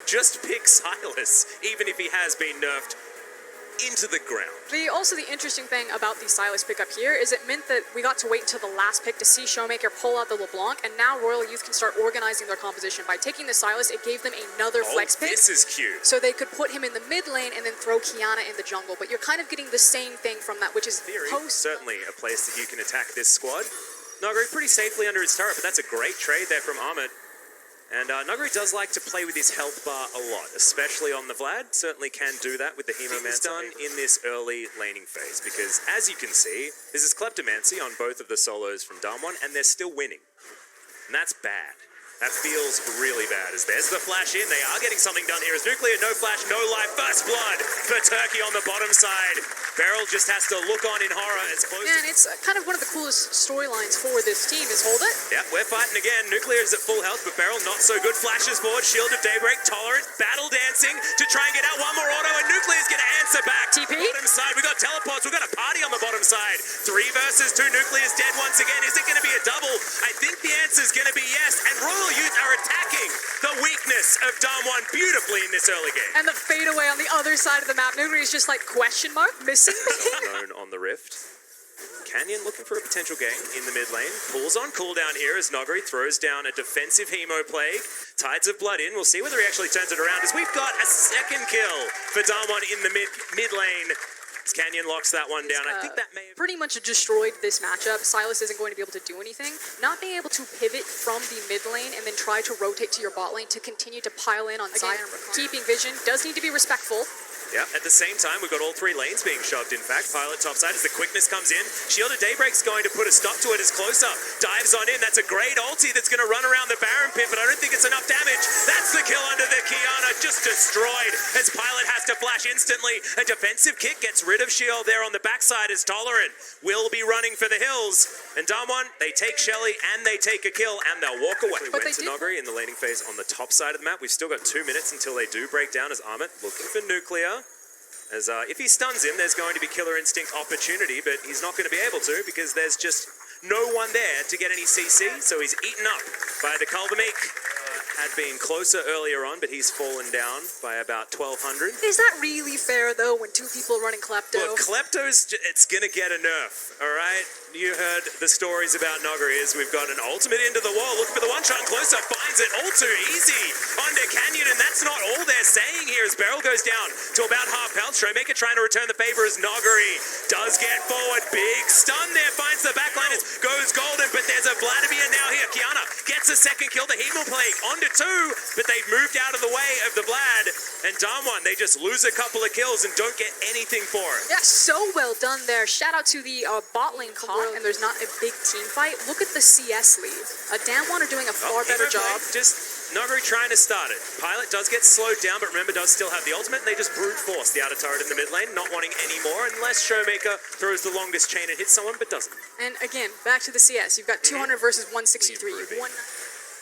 just pick Silas, even if he has been nerfed into the ground. The interesting thing about the Silas pick up here is it meant that we got to wait until the last pick to see Showmaker pull out the LeBlanc, and now Royal Youth can start organizing their composition. By taking the Silas, it gave them another flex pick. This is cute. So they could put him in the mid lane and then throw Kiana in the jungle, but you're kind of getting the same thing from that, which is certainly a place that you can attack this squad. Nuguri pretty safely under his turret, but that's a great trade there from Ahmed. And Nuguri does like to play with his health bar a lot, especially on the Vlad. Certainly can do that with the Hemomancer done in this early laning phase, because as you can see, this is Kleptomancy on both of the solos from Damwon, and they're still winning. And that's bad. That feels really bad, as there's the flash in. They are getting something done here as Nuclear, no flash, no life, first blood for Turkey on the bottom side. Beryl just has to look on in horror as close. Man, it's kind of one of the coolest storylines for this team is hold it. Yeah, we're fighting again. Nuclear is at full health, but Beryl not so good. Flashes forward, Shield of Daybreak, Tolerant, battle dancing to try and get out one more auto, and Nuclear's going to answer back. TP? Bottom side, we got teleports, we got a party on the bottom side. 3 versus 2, Nuclear's dead once again. Is it going to be a double? I think the answer is going to be yes, and Royal Youth are attacking the weakness of Damwon beautifully in this early game. And the fadeaway on the other side of the map. Nuguri is just like, question mark, missing me? Known on the Rift. Canyon looking for a potential gain in the mid lane. Pulls on cooldown here as Nuguri throws down a defensive Hemo Plague. Tides of Blood in. We'll see whether he actually turns it around as we've got a second kill for Damwon in the mid lane. As Canyon locks that one down. I think that may have pretty much destroyed this matchup. Silas isn't going to be able to do anything. Not being able to pivot from the mid lane and then try to rotate to your bot lane to continue to pile in on side. Keeping vision does need to be respectful. Yeah, at the same time, we've got all 3 lanes being shoved, in fact. Pilot topside as the quickness comes in. Shield of Daybreak's going to put a stop to it as Closer dives on in. That's a great ulti that's going to run around the Baron pit, but I don't think it's enough damage. That's the kill under the Kiana, just destroyed as Pilot has to flash instantly. A defensive kick gets rid of Shield there on the backside as Tolerant will be running for the hills. And Damwon, they take Shelly and they take a kill and they'll walk away. We went to Nuguri in the laning phase on the top side of the map. We've still got 2 minutes until they do break down as Ahmed looking for Nuclear. As if he stuns him, there's going to be Killer Instinct opportunity, but he's not going to be able to because there's just no one there to get any CC, so he's eaten up by the Kaldameek. Had been closer earlier on, but he's fallen down by about 1,200. Is that really fair, though, when 2 people are running Klepto? Look, Klepto's, it's going to get a nerf, all right? You heard the stories about Nuguri as we've got an ultimate into the wall, looking for the one-shot, and Closer finds it all too easy onto Canyon, and that's not all they're saying here as Beryl goes down to about half health. Showmaker trying to return the favor as Nuguri does get forward. Big stun there, finds the backline, goes golden, but there's a Vladimir now here. Kiana gets a second kill, the Hemo Plague onto 2, but they've moved out of the way of the Vlad, and Damwon, they just lose a couple of kills and don't get anything for it. Yeah, so well done there. Shout out to the bot lane cop, and there's not a big team fight. Look at the CS lead. Damwon are doing a far better job. Just Nuguri trying to start it. Pilot does get slowed down, but remember does still have the ultimate, and they just brute force the outer turret in the mid lane, not wanting any more, unless Showmaker throws the longest chain and hits someone, but doesn't. And again, back to the CS. You've got 200 versus 163.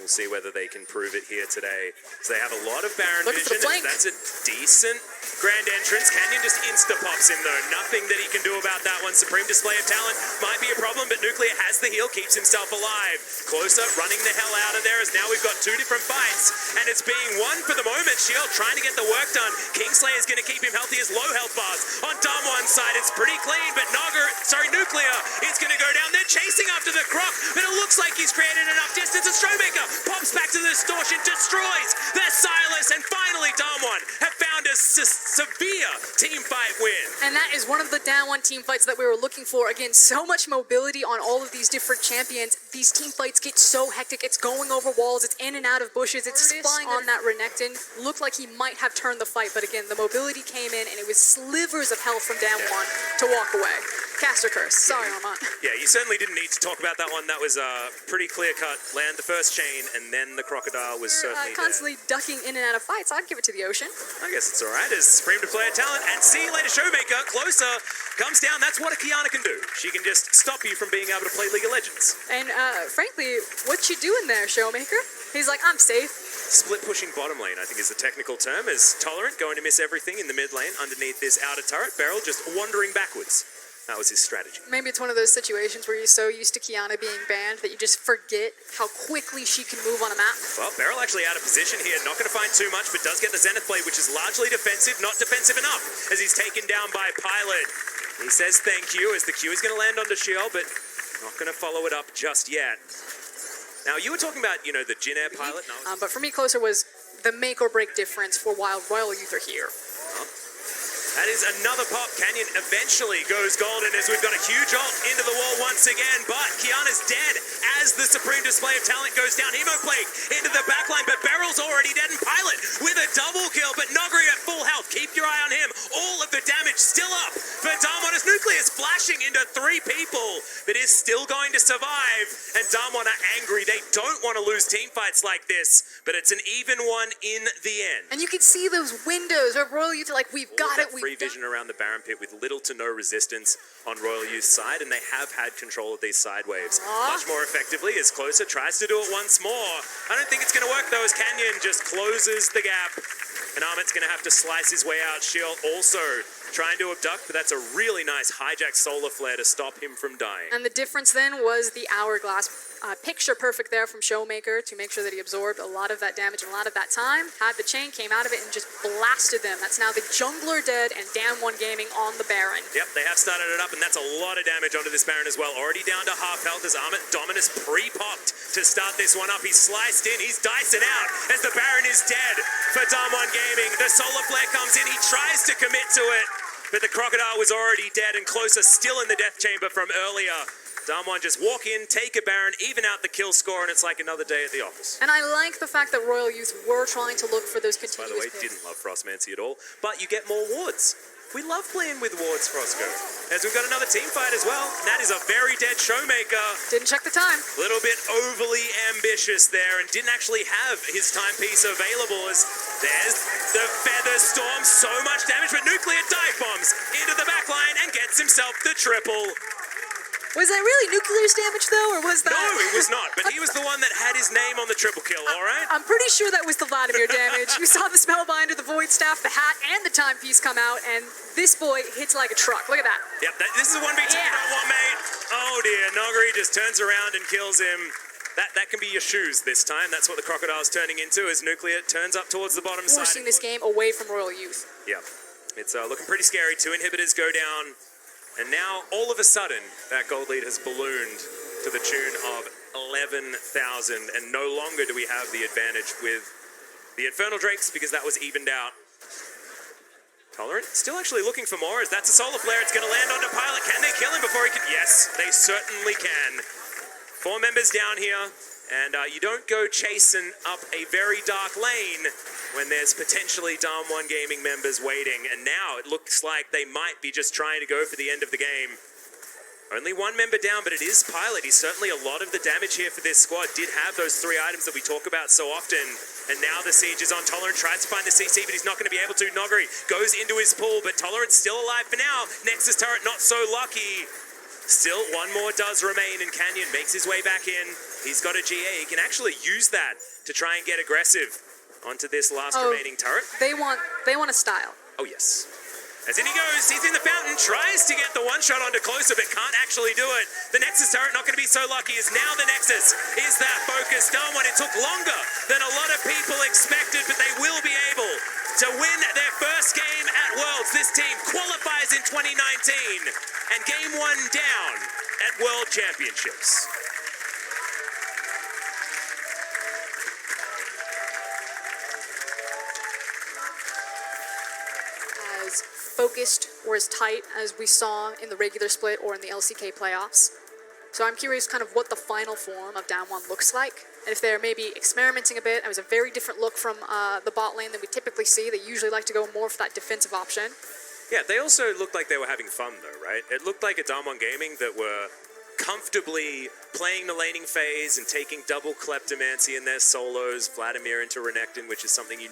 We'll see whether they can prove it here today. So they have a lot of Baron vision. That's a decent grand entrance. Canyon just insta-pops in though. Nothing that he can do about that one. Supreme display of talent might be a problem, but Nuclear has the heal, keeps himself alive. Closer, running the hell out of there as now we've got 2 different fights, and it's being won for the moment. Shield trying to get the work done. Kingslayer is going to keep him healthy as low health bars. On Damwon's side, it's pretty clean, but Nuclear is going to go down. They're chasing after the Croc, but it looks like he's created enough distance. A Showmaker pops back to the distortion, destroys their Silas, and finally Damwon have found a severe team fight win. And that is one of the Damwon team fights that we were looking for. Again, so much mobility on all of these different champions. These team fights get so hectic. It's going over walls, it's in and out of bushes, it's flying on that Renekton. Looked like he might have turned the fight, but again, the mobility came in and it was slivers of health from Damwon to walk away. Caster curse. Sorry, Armand. Yeah, you certainly didn't need to talk about that one. That was pretty clear cut. Land the first chain, and then the crocodile was certainly constantly ducking in and out of fights. I'd give it to the ocean. I guess it's all right. As Supreme to player talent, and see you later, Showmaker. Closer comes down. That's what a Kiana can do. She can just stop you from being able to play League of Legends. And frankly, what you doing there, Showmaker? He's like, I'm safe. Split pushing bottom lane, I think is the technical term, as Tolerant going to miss everything in the mid lane underneath this outer turret. Beryl just wandering backwards. That was his strategy. Maybe it's one of those situations where you're so used to Kiana being banned that you just forget how quickly she can move on a map. Well, Beryl actually out of position here. Not going to find too much, but does get the Zenith Blade, which is largely defensive, not defensive enough, as he's taken down by Pilot. He says thank you, as the Q is going to land onto Shiel, but not going to follow it up just yet. Now, you were talking about, you know, the Jin Air Pilot. No. But for me, closer was the make or break difference for while Royal Youth are here. That is another pop. Canyon eventually goes golden as we've got a huge ult into the wall once again, but Kiana's dead as the supreme display of talent goes down. Hemoplague into the backline, but Beryl's already dead, and Pilot with a double kill, but Nuguri at full health. Keep your eye on him. All of the damage still up for Damwon as Nucleus flashing into 3 people, but is still going to survive, and Damwon are angry. They don't want to lose team fights like this, but it's an even one in the end. And you can see those windows where Royal Youth are like, we've got it, free vision around the Baron Pit with little to no resistance on Royal Youth's side, and they have had control of these side waves much more effectively as Closer tries to do it once more. I don't think it's going to work though, as Canyon just closes the gap, and Amit's going to have to slice his way out. Shield also trying to abduct, but that's a really nice hijack solar flare to stop him from dying. And the difference then was the hourglass. Picture perfect there from Showmaker to make sure that he absorbed a lot of that damage and a lot of that time. Had the chain, came out of it, and just blasted them. That's now the jungler dead and Damwon Gaming on the Baron. Yep, they have started it up, and that's a lot of damage onto this Baron as well. Already down to half health as Amit Dominus pre-popped to start this one up. He's sliced in, he's dicing out as the Baron is dead for Damwon Gaming. The solar flare comes in, he tries to commit to it, but the Crocodile was already dead, and Closer still in the death chamber from earlier. Damwon just walk in, take a Baron, even out the kill score, and it's like another day at the office. And I like the fact that Royal Youth were trying to look for those continuous By the way, picks. didn't love Frostmancy at all, but you get more wards. We love playing with wards, Frosco. As we've got another team fight as well, and that is a very dead Showmaker. Didn't check the time. A little bit overly ambitious there, and didn't actually have his timepiece available, as there's the Feather Storm, so much damage, but Nuclear dive bombs into the backline and gets himself the triple. Was that really Nuclear's damage, though, or was that... No, it was not, but he was the one that had his name on the triple kill, all right? I'm pretty sure that was the Vladimir damage. You saw the Spellbinder, the Void Staff, the hat, and the timepiece come out, and this boy hits like a truck. Look at that. Yep, this is a 1v2, one mate. Oh dear, Nuguri just turns around and kills him. That can be your shoes this time. That's what the Crocodile's turning into as Nuclear turns up towards the bottom side. Forcing this game away from Royal Youth. Yep, it's looking pretty scary. 2 inhibitors go down. And now, all of a sudden, that gold lead has ballooned to the tune of 11,000, and no longer do we have the advantage with the Infernal Drakes, because that was evened out. Tolerant still actually looking for more, as that's a solar flare. It's going to land onto Pilot. Can they kill him before he can? Yes, they certainly can. 4 members down here, and you don't go chasing up a very dark lane when there's potentially Damwon Gaming members waiting, and now it looks like they might be just trying to go for the end of the game. Only 1 member down, but it is Pilot. He's certainly a lot of the damage here for this squad. Did have those 3 items that we talk about so often, and now the siege is on. Tolerant tries to find the CC, but he's not going to be able to. Nuguri goes into his pool, but Tolerant's still alive for now. Nexus turret not so lucky. Still, 1 more does remain, and Canyon makes his way back in. He's got a GA. He can actually use that to try and get aggressive onto this last remaining turret. They want a style. Oh, yes. As in he goes, he's in the fountain, tries to get the 1-shot onto Closer, but can't actually do it. The Nexus turret not going to be so lucky, as now the Nexus is that focused on one. It took longer than a lot of people expected, but they will be able to win their first game at Worlds. This team qualifies in 2019 and game 1 down at World Championships. Focused or as tight as we saw in the regular split or in the LCK playoffs. So I'm curious kind of what the final form of Damwon looks like, and if they're maybe experimenting a bit. It was a very different look from the bot lane than we typically see. They usually like to go more for that defensive option. Yeah, they also looked like they were having fun though, right? It looked like a Damwon Gaming that were comfortably playing the laning phase and taking double Kleptomancy in their solos, Vladimir into Renekton, which is something you